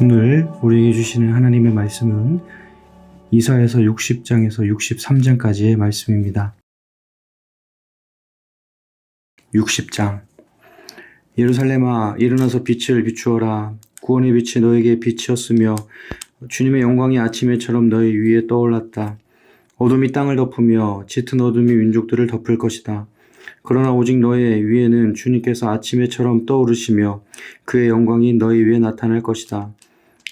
오늘 우리에게 주시는 하나님의 말씀은 이사야서 60장에서 63장까지의 말씀입니다. 60장. 예루살렘아, 일어나서 빛을 비추어라. 구원의 빛이 너에게 빛이었으며 주님의 영광이 아침에처럼 너희 위에 떠올랐다. 어둠이 땅을 덮으며 짙은 어둠이 민족들을 덮을 것이다. 그러나 오직 너의 위에는 주님께서 아침에처럼 떠오르시며 그의 영광이 너희 위에 나타날 것이다.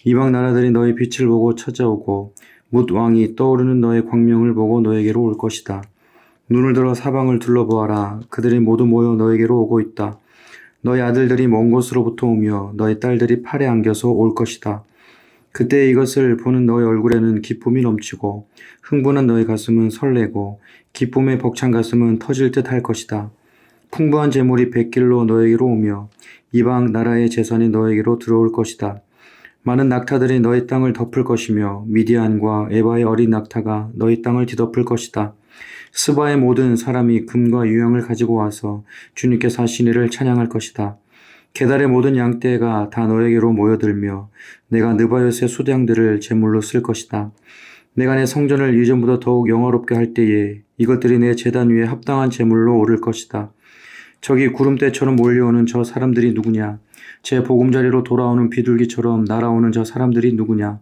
이방 나라들이 너의 빛을 보고 찾아오고 뭇 왕이 떠오르는 너의 광명을 보고 너에게로 올 것이다. 눈을 들어 사방을 둘러보아라. 그들이 모두 모여 너에게로 오고 있다. 너의 아들들이 먼 곳으로부터 오며 너의 딸들이 팔에 안겨서 올 것이다. 그때 이것을 보는 너의 얼굴에는 기쁨이 넘치고 흥분한 너의 가슴은 설레고 기쁨에 벅찬 가슴은 터질 듯 할 것이다. 풍부한 재물이 백길로 너에게로 오며 이방 나라의 재산이 너에게로 들어올 것이다. 많은 낙타들이 너희 땅을 덮을 것이며 미디안과 에바의 어린 낙타가 너희 땅을 뒤덮을 것이다. 스바의 모든 사람이 금과 유향을 가지고 와서 주님께서 하신 일을 찬양할 것이다. 게달의 모든 양떼가 다 너에게로 모여들며 내가 느바요스의 수량들을 제물로 쓸 것이다. 내가 내 성전을 이전보다 더욱 영화롭게 할 때에 이것들이 내 제단 위에 합당한 제물로 오를 것이다. 저기 구름대처럼 몰려오는 저 사람들이 누구냐? 제 보금자리로 돌아오는 비둘기처럼 날아오는 저 사람들이 누구냐?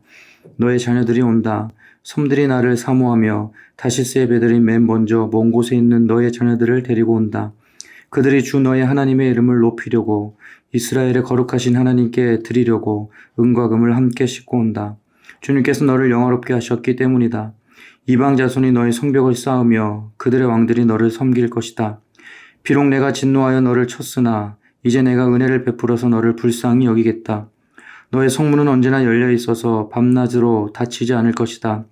너의 자녀들이 온다. 섬들이 나를 사모하며 다시스의 배들이 맨 먼저 먼 곳에 있는 너의 자녀들을 데리고 온다. 그들이 주 너의 하나님의 이름을 높이려고 이스라엘의 거룩하신 하나님께 드리려고 은과 금을 함께 싣고 온다. 주님께서 너를 영화롭게 하셨기 때문이다. 이방 자손이 너의 성벽을 쌓으며 그들의 왕들이 너를 섬길 것이다. 비록 내가 진노하여 너를 쳤으나 이제 내가 은혜를 베풀어서 너를 불쌍히 여기겠다. 너의 성문은 언제나 열려 있어서 밤낮으로 닫히지 않을 것이다.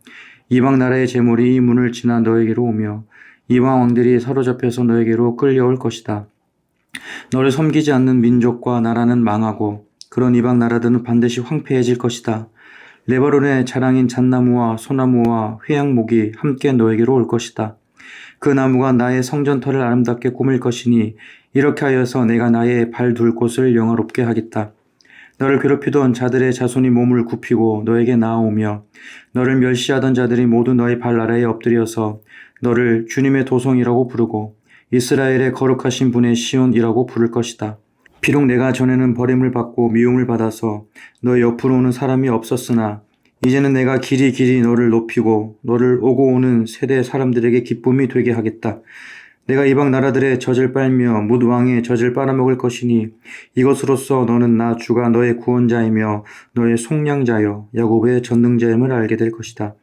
이방 나라의 재물이 이 문을 지나 너에게로 오며 이방 왕들이 사로잡혀서 너에게로 끌려올 것이다. 너를 섬기지 않는 민족과 나라는 망하고 그런 이방 나라들은 반드시 황폐해질 것이다. 레바논의 자랑인 잣나무와 소나무와 회양목이 함께 너에게로 올 것이다. 그 나무가 나의 성전터를 아름답게 꾸밀 것이니 이렇게 하여서 내가 나의 발 둘 곳을 영화롭게 하겠다. 너를 괴롭히던 자들의 자손이 몸을 굽히고 너에게 나아오며 너를 멸시하던 자들이 모두 너의 발 아래에 엎드려서 너를 주님의 도성이라고 부르고 이스라엘의 거룩하신 분의 시온이라고 부를 것이다. 비록 내가 전에는 버림을 받고 미움을 받아서 너 옆으로 오는 사람이 없었으나 이제는 내가 길이 너를 높이고 너를 오고 오는 세대 사람들에게 기쁨이 되게 하겠다. 내가 이방 나라들의 젖을 빨며 뭇 왕의 젖을 빨아먹을 것이니 이것으로써 너는 나 주가 너의 구원자이며 너의 속량자여 야곱의 전능자임을 알게 될 것이다.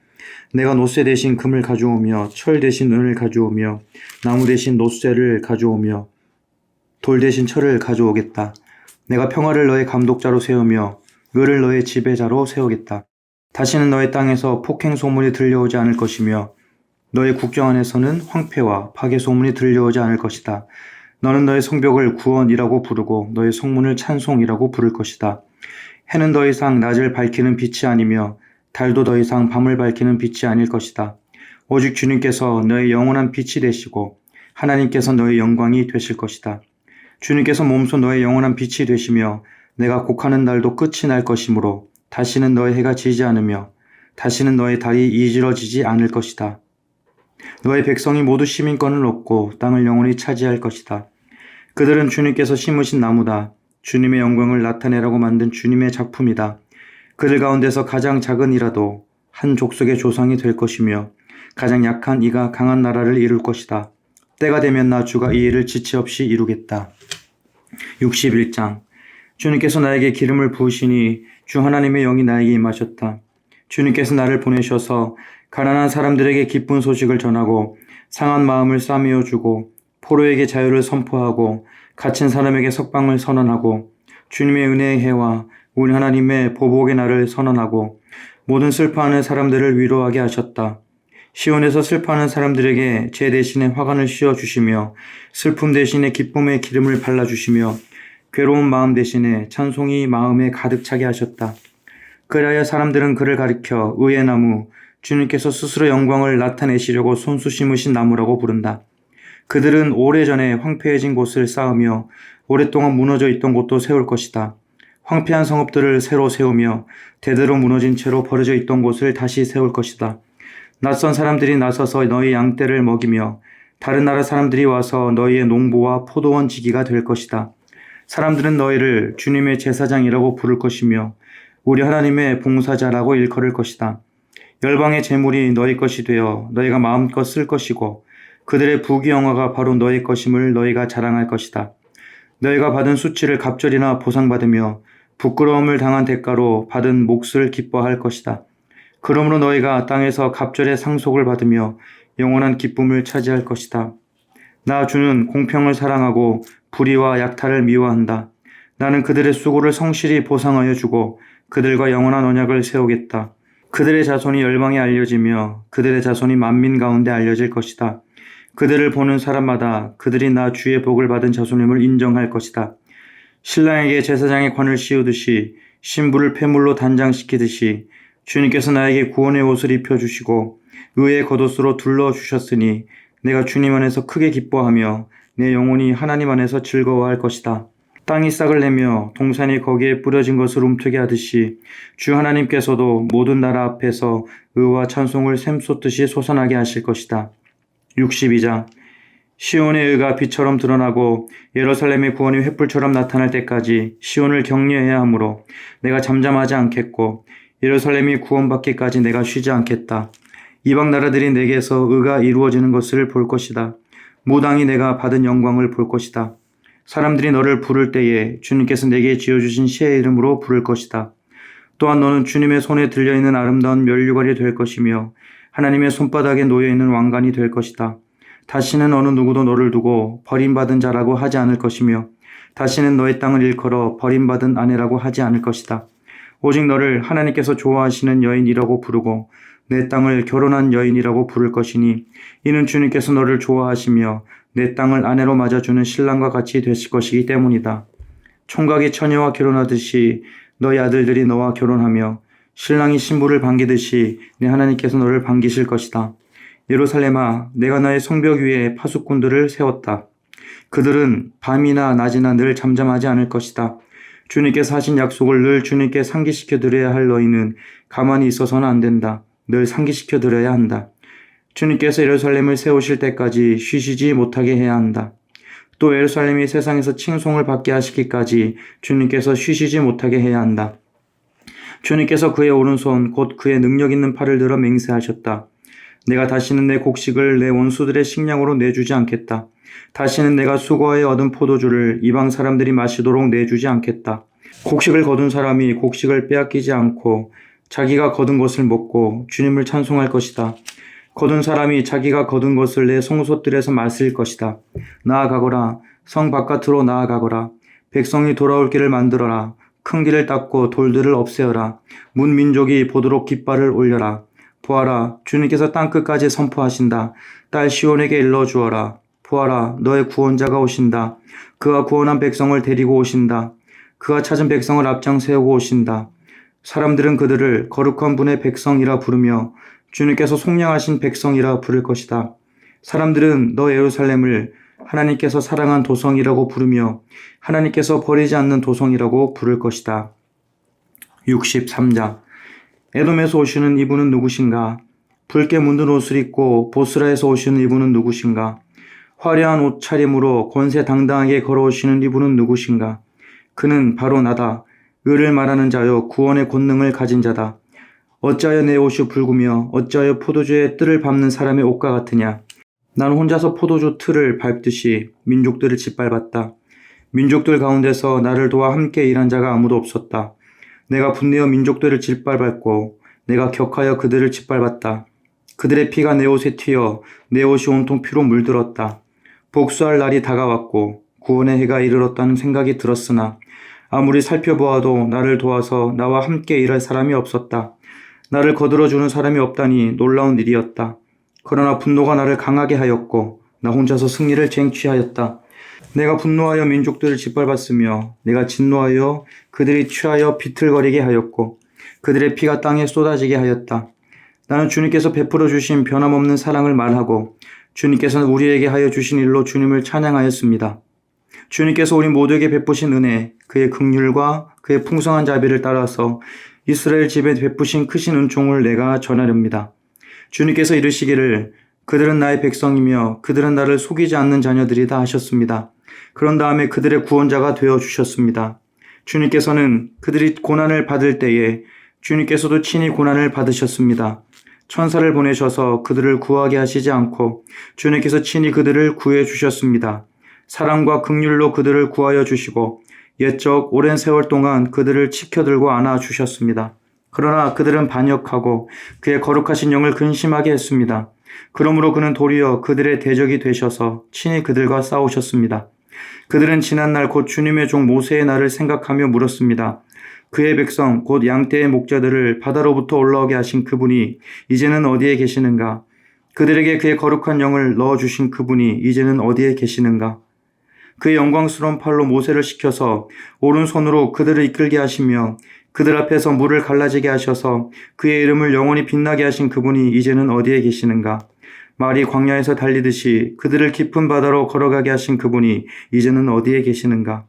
내가 노쇠 대신 금을 가져오며 철 대신 은을 가져오며 나무 대신 노쇠를 가져오며 돌 대신 철을 가져오겠다. 내가 평화를 너의 감독자로 세우며 을을 너의 지배자로 세우겠다. 다시는 너의 땅에서 폭행 소문이 들려오지 않을 것이며 너의 국경 안에서는 황폐와 파괴 소문이 들려오지 않을 것이다. 너는 너의 성벽을 구원이라고 부르고 너의 성문을 찬송이라고 부를 것이다. 해는 더 이상 낮을 밝히는 빛이 아니며 달도 더 이상 밤을 밝히는 빛이 아닐 것이다. 오직 주님께서 너의 영원한 빛이 되시고 하나님께서 너의 영광이 되실 것이다. 주님께서 몸소 너의 영원한 빛이 되시며 내가 곡하는 날도 끝이 날 것이므로 다시는 너의 해가 지지 않으며 다시는 너의 달이 이지러지지 않을 것이다. 너의 백성이 모두 시민권을 얻고 땅을 영원히 차지할 것이다. 그들은 주님께서 심으신 나무다. 주님의 영광을 나타내라고 만든 주님의 작품이다. 그들 가운데서 가장 작은 이라도 한 족속의 조상이 될 것이며 가장 약한 이가 강한 나라를 이룰 것이다. 때가 되면 나 주가 이 일을 지체 없이 이루겠다. 61장. 주님께서 나에게 기름을 부으시니 주 하나님의 영이 나에게 임하셨다. 주님께서 나를 보내셔서 가난한 사람들에게 기쁜 소식을 전하고 상한 마음을 싸매어 주고 포로에게 자유를 선포하고 갇힌 사람에게 석방을 선언하고 주님의 은혜의 해와 우리 하나님의 보복의 날을 선언하고 모든 슬퍼하는 사람들을 위로하게 하셨다. 시온에서 슬퍼하는 사람들에게 제 대신에 화관을 씌워주시며 슬픔 대신에 기쁨의 기름을 발라주시며 괴로운 마음 대신에 찬송이 마음에 가득 차게 하셨다. 그리하여 사람들은 그를 가리켜 의의 나무, 주님께서 스스로 영광을 나타내시려고 손수 심으신 나무라고 부른다. 그들은 오래전에 황폐해진 곳을 쌓으며 오랫동안 무너져 있던 곳도 세울 것이다. 황폐한 성읍들을 새로 세우며 대대로 무너진 채로 버려져 있던 곳을 다시 세울 것이다. 낯선 사람들이 나서서 너희 양떼를 먹이며 다른 나라 사람들이 와서 너희의 농부와 포도원 지기가 될 것이다. 사람들은 너희를 주님의 제사장이라고 부를 것이며 우리 하나님의 봉사자라고 일컬을 것이다. 열방의 재물이 너희 것이 되어 너희가 마음껏 쓸 것이고 그들의 부귀영화가 바로 너희 것임을 너희가 자랑할 것이다. 너희가 받은 수치를 갑절이나 보상받으며 부끄러움을 당한 대가로 받은 몫을 기뻐할 것이다. 그러므로 너희가 땅에서 갑절의 상속을 받으며 영원한 기쁨을 차지할 것이다. 나 주는 공평을 사랑하고 불의와 약탈을 미워한다. 나는 그들의 수고를 성실히 보상하여 주고 그들과 영원한 언약을 세우겠다. 그들의 자손이 열방에 알려지며 그들의 자손이 만민 가운데 알려질 것이다. 그들을 보는 사람마다 그들이 나 주의 복을 받은 자손임을 인정할 것이다. 신랑에게 제사장의 관을 씌우듯이 신부를 폐물로 단장시키듯이 주님께서 나에게 구원의 옷을 입혀주시고 의의 겉옷으로 둘러주셨으니 내가 주님 안에서 크게 기뻐하며 내 영혼이 하나님 안에서 즐거워할 것이다. 땅이 싹을 내며 동산이 거기에 뿌려진 것을 움트게 하듯이 주 하나님께서도 모든 나라 앞에서 의와 찬송을 샘솟듯이 솟아나게 하실 것이다. 62장 시온의 의가 빛처럼 드러나고 예루살렘의 구원이 횃불처럼 나타날 때까지 시온을 격려해야 하므로 내가 잠잠하지 않겠고 예루살렘이 구원받기까지 내가 쉬지 않겠다. 이방 나라들이 내게서 의가 이루어지는 것을 볼 것이다. 무당이 내가 받은 영광을 볼 것이다. 사람들이 너를 부를 때에 주님께서 내게 지어주신 시의 이름으로 부를 것이다. 또한 너는 주님의 손에 들려있는 아름다운 면류관이 될 것이며 하나님의 손바닥에 놓여있는 왕관이 될 것이다. 다시는 어느 누구도 너를 두고 버림받은 자라고 하지 않을 것이며 다시는 너의 땅을 일컬어 버림받은 아내라고 하지 않을 것이다. 오직 너를 하나님께서 좋아하시는 여인이라고 부르고 내 땅을 결혼한 여인이라고 부를 것이니 이는 주님께서 너를 좋아하시며 내 땅을 아내로 맞아주는 신랑과 같이 되실 것이기 때문이다. 총각이 처녀와 결혼하듯이 너희 아들들이 너와 결혼하며 신랑이 신부를 반기듯이 내 하나님께서 너를 반기실 것이다. 예루살렘아, 내가 너의 성벽 위에 파수꾼들을 세웠다. 그들은 밤이나 낮이나 늘 잠잠하지 않을 것이다. 주님께서 하신 약속을 늘 주님께 상기시켜 드려야 할 너희는 가만히 있어서는 안 된다. 늘 상기시켜 드려야 한다. 주님께서 예루살렘을 세우실 때까지 쉬시지 못하게 해야 한다. 또 예루살렘이 세상에서 칭송을 받게 하시기까지 주님께서 쉬시지 못하게 해야 한다. 주님께서 그의 오른손 곧 그의 능력 있는 팔을 들어 맹세하셨다. 내가 다시는 내 곡식을 내 원수들의 식량으로 내주지 않겠다. 다시는 내가 수고하여 얻은 포도주를 이방 사람들이 마시도록 내주지 않겠다. 곡식을 거둔 사람이 곡식을 빼앗기지 않고 자기가 거둔 것을 먹고 주님을 찬송할 것이다. 거둔 사람이 자기가 거둔 것을 내 송곳들에서 마실 것이다. 나아가거라. 성 바깥으로 나아가거라. 백성이 돌아올 길을 만들어라. 큰 길을 닦고 돌들을 없애어라. 문 민족이 보도록 깃발을 올려라. 보아라, 주님께서 땅끝까지 선포하신다. 딸 시온에게 일러주어라. 보아라, 너의 구원자가 오신다. 그가 구원한 백성을 데리고 오신다. 그가 찾은 백성을 앞장 세우고 오신다. 사람들은 그들을 거룩한 분의 백성이라 부르며 주님께서 속량하신 백성이라 부를 것이다. 사람들은 너 예루살렘을 하나님께서 사랑한 도성이라고 부르며 하나님께서 버리지 않는 도성이라고 부를 것이다. 63장 에돔에서 오시는 이분은 누구신가? 붉게 문든 옷을 입고 보스라에서 오시는 이분은 누구신가? 화려한 옷차림으로 권세당당하게 걸어오시는 이분은 누구신가? 그는 바로 나다. 의를 말하는 자여 구원의 권능을 가진 자다. 어찌하여 내 옷이 붉으며 어찌하여 포도주의 뜰을 밟는 사람의 옷과 같으냐? 나는 혼자서 포도주 틀을 밟듯이 민족들을 짓밟았다. 민족들 가운데서 나를 도와 함께 일한 자가 아무도 없었다. 내가 분내어 민족들을 짓밟았고 내가 격하여 그들을 짓밟았다. 그들의 피가 내 옷에 튀어 내 옷이 온통 피로 물들었다. 복수할 날이 다가왔고 구원의 해가 이르렀다는 생각이 들었으나 아무리 살펴보아도 나를 도와서 나와 함께 일할 사람이 없었다. 나를 거들어주는 사람이 없다니 놀라운 일이었다. 그러나 분노가 나를 강하게 하였고 나 혼자서 승리를 쟁취하였다. 내가 분노하여 민족들을 짓밟았으며 내가 진노하여 그들이 취하여 비틀거리게 하였고 그들의 피가 땅에 쏟아지게 하였다. 나는 주님께서 베풀어 주신 변함없는 사랑을 말하고 주님께서는 우리에게 하여 주신 일로 주님을 찬양하였습니다. 주님께서 우리 모두에게 베푸신 은혜, 그의 긍휼과 그의 풍성한 자비를 따라서 이스라엘 집에 베푸신 크신 은총을 내가 전하렵니다. 주님께서 이르시기를 그들은 나의 백성이며 그들은 나를 속이지 않는 자녀들이다 하셨습니다. 그런 다음에 그들의 구원자가 되어 주셨습니다. 주님께서는 그들이 고난을 받을 때에 주님께서도 친히 고난을 받으셨습니다. 천사를 보내셔서 그들을 구하게 하시지 않고 주님께서 친히 그들을 구해 주셨습니다. 사랑과 긍휼로 그들을 구하여 주시고 옛적 오랜 세월 동안 그들을 치켜들고 안아 주셨습니다. 그러나 그들은 반역하고 그의 거룩하신 영을 근심하게 했습니다. 그러므로 그는 도리어 그들의 대적이 되셔서 친히 그들과 싸우셨습니다. 그들은 지난날 곧 주님의 종 모세의 날을 생각하며 물었습니다. 그의 백성 곧 양떼의 목자들을 바다로부터 올라오게 하신 그분이 이제는 어디에 계시는가? 그들에게 그의 거룩한 영을 넣어주신 그분이 이제는 어디에 계시는가? 그의 영광스러운 팔로 모세를 시켜서 오른손으로 그들을 이끌게 하시며 그들 앞에서 물을 갈라지게 하셔서 그의 이름을 영원히 빛나게 하신 그분이 이제는 어디에 계시는가? 말이 광야에서 달리듯이 그들을 깊은 바다로 걸어가게 하신 그분이 이제는 어디에 계시는가?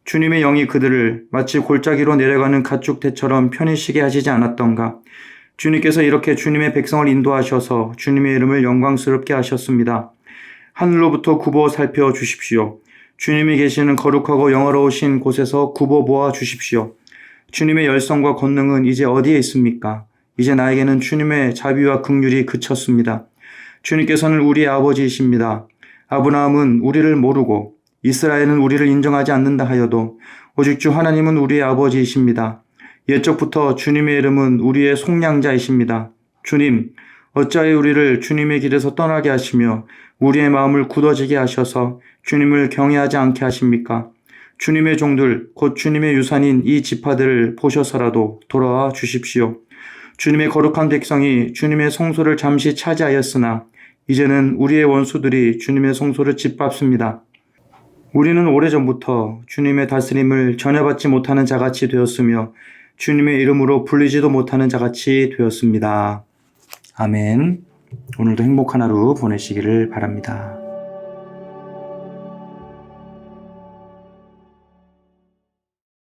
주님의 영이 그들을 마치 골짜기로 내려가는 가축대처럼 편히 쉬게 하시지 않았던가? 주님께서 이렇게 주님의 백성을 인도하셔서 주님의 이름을 영광스럽게 하셨습니다. 하늘로부터 굽어 살펴 주십시오. 주님이 계시는 거룩하고 영화로우신 곳에서 굽어 보아 주십시오. 주님의 열성과 권능은 이제 어디에 있습니까? 이제 나에게는 주님의 자비와 긍휼이 그쳤습니다. 주님께서는 우리의 아버지이십니다. 아브라함은 우리를 모르고 이스라엘은 우리를 인정하지 않는다 하여도 오직 주 하나님은 우리의 아버지이십니다. 옛적부터 주님의 이름은 우리의 속량자이십니다. 주님, 어찌하여 우리를 주님의 길에서 떠나게 하시며 우리의 마음을 굳어지게 하셔서 주님을 경외하지 않게 하십니까? 주님의 종들, 곧 주님의 유산인 이 지파들을 보셔서라도 돌아와 주십시오. 주님의 거룩한 백성이 주님의 성소를 잠시 차지하였으나 이제는 우리의 원수들이 주님의 성소를 짓밟습니다. 우리는 오래전부터 주님의 다스림을 전혀 받지 못하는 자같이 되었으며 주님의 이름으로 불리지도 못하는 자같이 되었습니다. 아멘. 오늘도 행복한 하루 보내시기를 바랍니다.